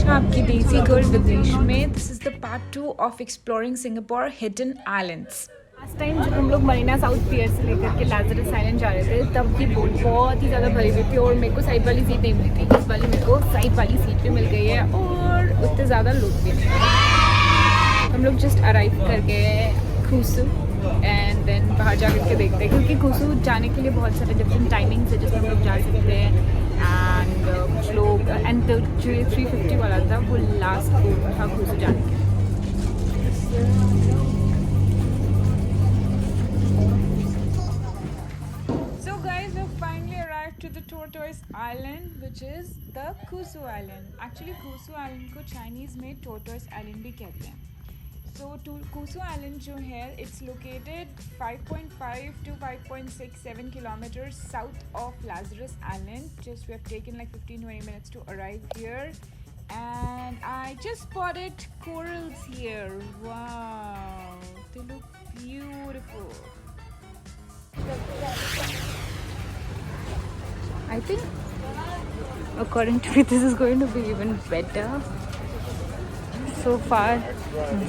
कृष्णा आपकी देसी गर्ल विदेश में। This is the part 2 of exploring Singapore hidden islands. Last time जब हम लोग मरीना साउथ पियर से लेकर के लाजरस आइलैंड जा रहे थे तब की बोट बहुत ही ज़्यादा भरी हुई थी और मेरे को साइड वाली सीट नहीं मिली थी। इस वाली मेरे को साइड वाली सीट भी मिल गई है और उतने ज़्यादा लोग भी नहीं हैं। हम लोग जस्ट अराइव कर गए खूसू एंड देन बाहर जा करके देखते हैं क्योंकि खूसू जाने के लिए बहुत सारे डिफरेंट टाइमिंग्स है जिसमें हम लोग जा सकते हैं। एंड कुछ लोग एंड जो 350 वाला था वो लास्ट बोट था खूसू जाने के लिए। So guys, we've finally arrived to the tortoise island, which is the Kusu island. Actually Kusu island को Chinese में tortoise island भी कहते हैं. So Kusu island जो है, it's located 5.5 to 5.67 kilometers south of Lazarus Island. Just we have taken like 15-20 minutes to arrive here. And I just spotted corals here. Wow, they look beautiful. I think according to me this is going to be even better. So far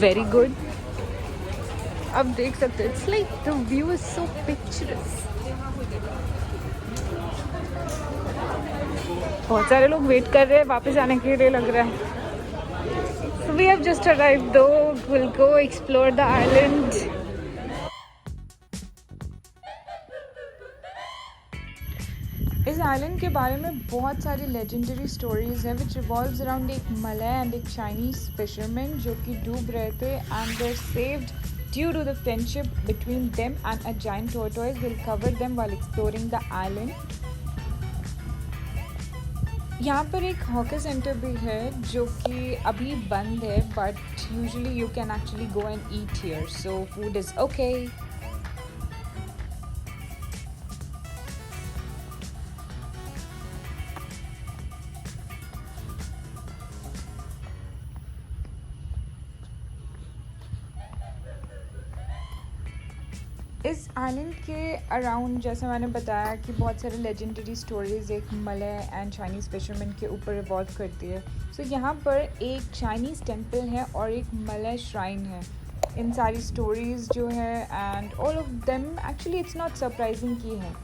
very good. अब देख सकते हो, it's like the view is so picturesque. बहुत सारे लोग wait कर रहे हैं वापस आने के लिए लग रहा है. So we have just arrived though. We'll go explore the island. इस आइलैंड के बारे में बहुत सारी लेजेंडरी स्टोरीज हैं विच रिवॉल्व्स अराउंड एक मलय एंड एक चाइनीज फिशरमैन जो कि डूब रहे थे and there saved due to the friendship between them and a giant tortoise. Will cover them while exploring the island. यहाँ पर एक हॉकर सेंटर भी है जो कि अभी बंद है but usually you can actually go and eat here, so food is okay. इस आइलैंड के अराउंड जैसे मैंने बताया कि बहुत सारे लेजेंडरी स्टोरीज़ एक मलय एंड चाइनीज़ फिशरमैन के ऊपर रिवॉल्व करती है. सो यहाँ पर एक चाइनीज़ टेम्पल है और एक मलय श्राइन है. इन सारी स्टोरीज़ जो है and all of them actually it's not surprising की है.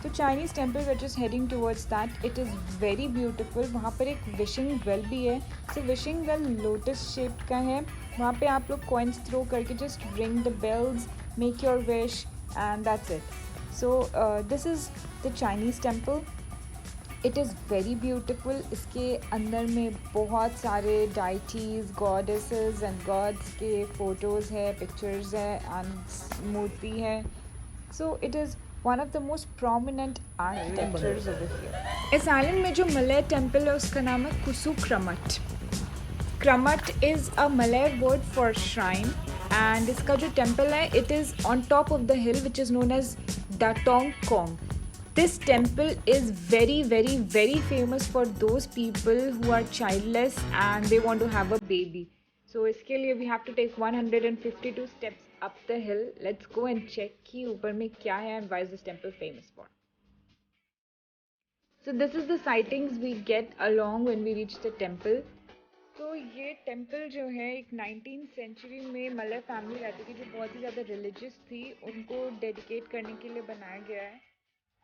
तो Chinese temple we are just heading towards that. It is very beautiful. वहाँ पर एक विशिंग वेल भी है. So wishing well lotus shape का है. वहाँ पे आप लोग कॉइन्स थ्रो करके just ring the bells, make your wish and that's it. So this is the Chinese temple. It is very beautiful. इसके अंदर में बहुत सारे deities, goddesses and gods के photos है, pictures है and मूर्ति है. So it is one of the most prominent architectures over here. इस island में जो मलय temple है उसका नाम है Kusu Keramat. Keramat is a Malay word for shrine and इसका जो टेम्पल है it is on top of the hill which is known as Datong Kong. This temple is very very very famous for those people who are childless and they want to have a baby. So इसके लिए we have to take 152 steps up the hill. Let's go and check कि ऊपर में क्या है and why is this temple famous for. So this is the sightings we get along when we reach the temple. तो ये temple जो है एक 19th सेंचुरी में मलय फैमिली रहती थी जो बहुत ही ज़्यादा रिलीजियस थी, उनको डेडिकेट करने के लिए बनाया गया है.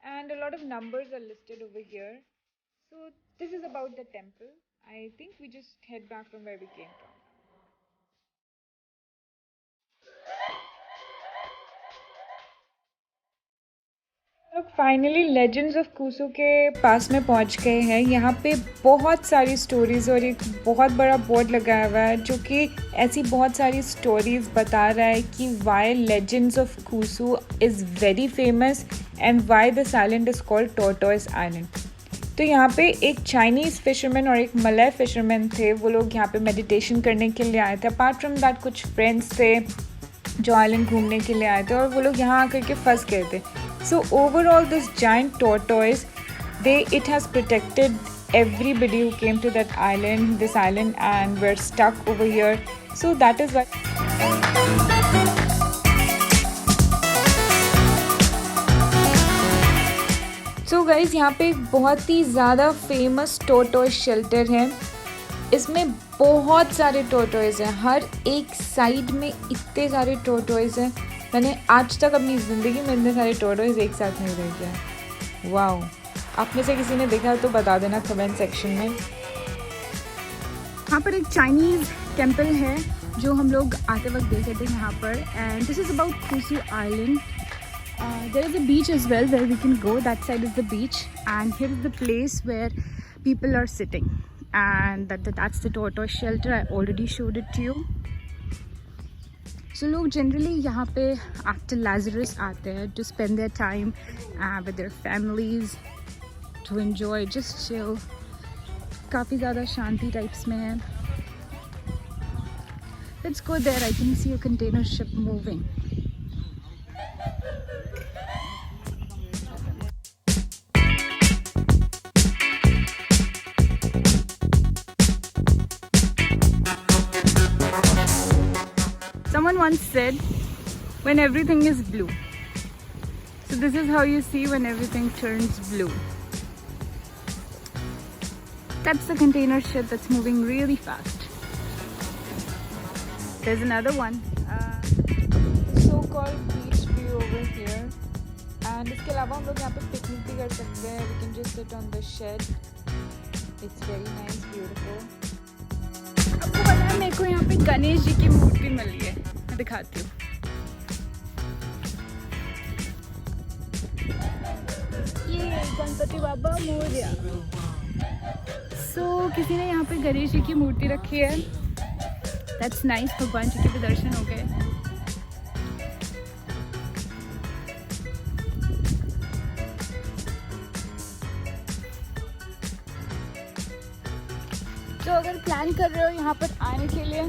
And a lot of numbers are listed over here. So this is about the temple. I think we just head back from where we came from. लोग फाइनली लेजेंड्स ऑफ कुसू के पास में पहुंच गए हैं. यहाँ पे बहुत सारी स्टोरीज़ और एक बहुत बड़ा बोर्ड लगाया हुआ है जो कि ऐसी बहुत सारी स्टोरीज़ बता रहा है कि why legends of Kusu is very famous and why this island is called tortoise island. तो यहाँ पे एक चाइनीज़ फिशरमैन और एक मलय फिशरमैन थे. वो लोग यहाँ पे मेडिटेशन करने के लिए आए थे. अपार्ट फ्रॉम दैट कुछ फ्रेंड्स थे जो आइलैंड घूमने के लिए आए थे और वो लोग यहाँ आकर के फंस गए थे. So overall this giant tortoise, it has protected everybody who came to this island and were stuck over here. So that is why. So guys यहाँ पे एक बहुत ही ज़्यादा फेमस tortoise shelter है इसमें बहुत सारे टोटोइज हैं, हर एक साइड में इतने सारे टोटोइज हैं। मैंने आज तक अपनी ज़िंदगी में इतने सारे टोटोइज एक साथ नहीं देखे हैं। वाओ, आप में से किसी ने देखा तो बता देना कमेंट सेक्शन में। यहाँ पर एक चाइनीज़ टेम्पल है जो हम लोग आते वक्त देखे थे यहाँ पर, and this is about Kusu island. There is a beach as well where we can go, that side is the beach and here is the place where people are sitting, and that's the tortoise shelter. I already showed it to you. So लोग generally यहाँ पे after Lazarus आते हैं to spend their time with their families, to enjoy, just chill. काफ़ी ज़्यादा शांति types में है। Let's go there. I can see a container ship moving. Someone once said, when everything is blue. So this is how you see when everything turns blue. That's the container ship that's moving really fast. There's another one. So-called beach view over here. And इसके अलावा हम लोग यहाँ पे picnic भी कर सकते हैं. We can just sit on the shed. It's very nice, beautiful. आपको पता है मेरे को यहाँ पे गणेश जी की मूर्ति मिली है, मैं दिखाती हूँ। ये गणपति बाबा मोरया। किसी ने यहाँ पे गणेश जी की मूर्ति रखी है। दैट्स नाइस, भगवान जी के भी दर्शन हो गए। तो अगर प्लान कर रहे हो यहाँ पर आने के लिए,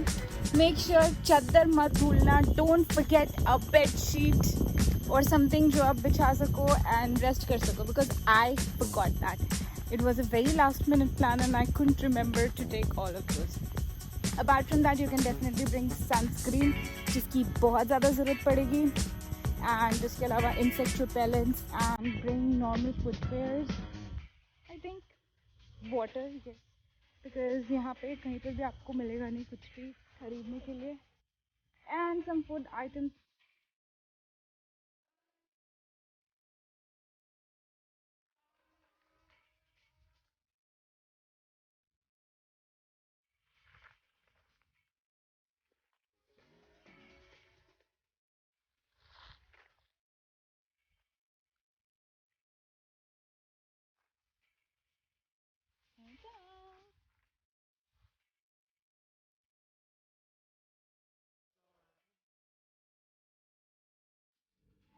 मेक श्योर चादर मत भूलना। Don't forget a bed sheet और समथिंग जो आप बिछा सको एंड रेस्ट कर सको, because I forgot that. It was a very last minute plan and I couldn't remember to take all of those. Apart from that you can definitely bring sunscreen, जिसकी बहुत ज़्यादा ज़रूरत पड़ेगी, एंड उसके अलावा insect repellents, and bring normal footwears, I think water, because यहाँ पे कहीं पर भी आपको मिलेगा नहीं कुछ भी खरीदने के लिए, एंड सम फूड आइटम्स।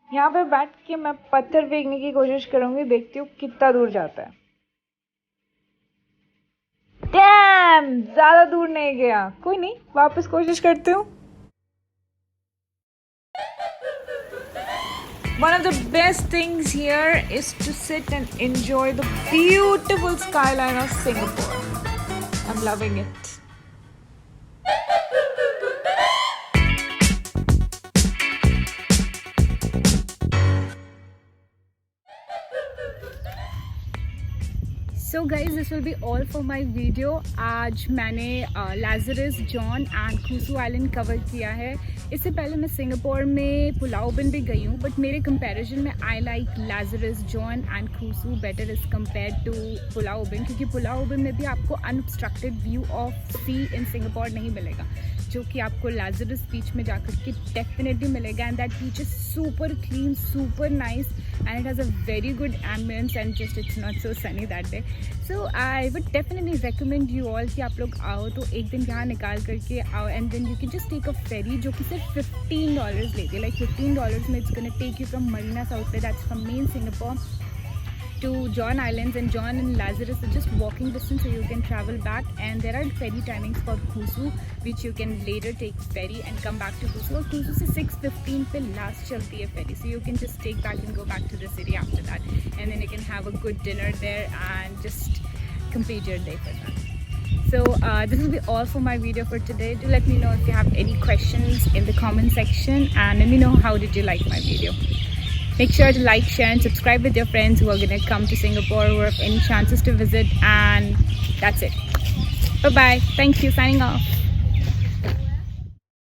यहाँ पे बैठ के मैं पत्थर फेंकने की कोशिश करूंगी, देखती हूँ कितना दूर जाता है। डैम, ज्यादा दूर नहीं गया, कोई नहीं, वापस कोशिश करती हूँ। One of the best things here is to sit and enjoy the beautiful skyline of Singapore. I'm loving it. So guys this will be all for my video. आज मैंने Lazarus, John and Kusu island cover किया है। इससे पहले मैं Singapore में पुलाव बिन भी गई हूँ, बट मेरे कंपैरिजन में I like Lazarus, John and Kusu better is compare to Pulau Ubin, क्योंकि पुलाव बिन में भी आपको unobstructed view of sea in Singapore नहीं मिलेगा, जो कि आपको लाजरस बीच में जाकर के डेफिनेटली मिलेगा। And that beach is super clean, super nice, and it has a very good ambience, and just it's not so Sunny that day. So I would definitely recommend you all कि आप लोग आओ तो एक दिन यहाँ निकाल करके आओ, and then you can just take a ferry जो कि सिर्फ $15 लेती है। लाइक $15 में it's gonna take you from Marina South पे, that's from main Singapore, to John Islands, and John and Lazarus are just walking distance, so you can travel back. And there are ferry timings for Kusu, which you can later take ferry and come back to Kusu. और Kusu से 6:15 पे last चलती है ferry, so you can just take back and go back to the city after that, and then you can have a good dinner there and just complete your day for that. So this will be all for my video for today. Do let me know if you have any questions in the comment section, and let me know how did you like my video. Make sure to like, share and subscribe with your friends who are going to come to Singapore or have any chances to visit, and that's it. Bye, thank you, signing of.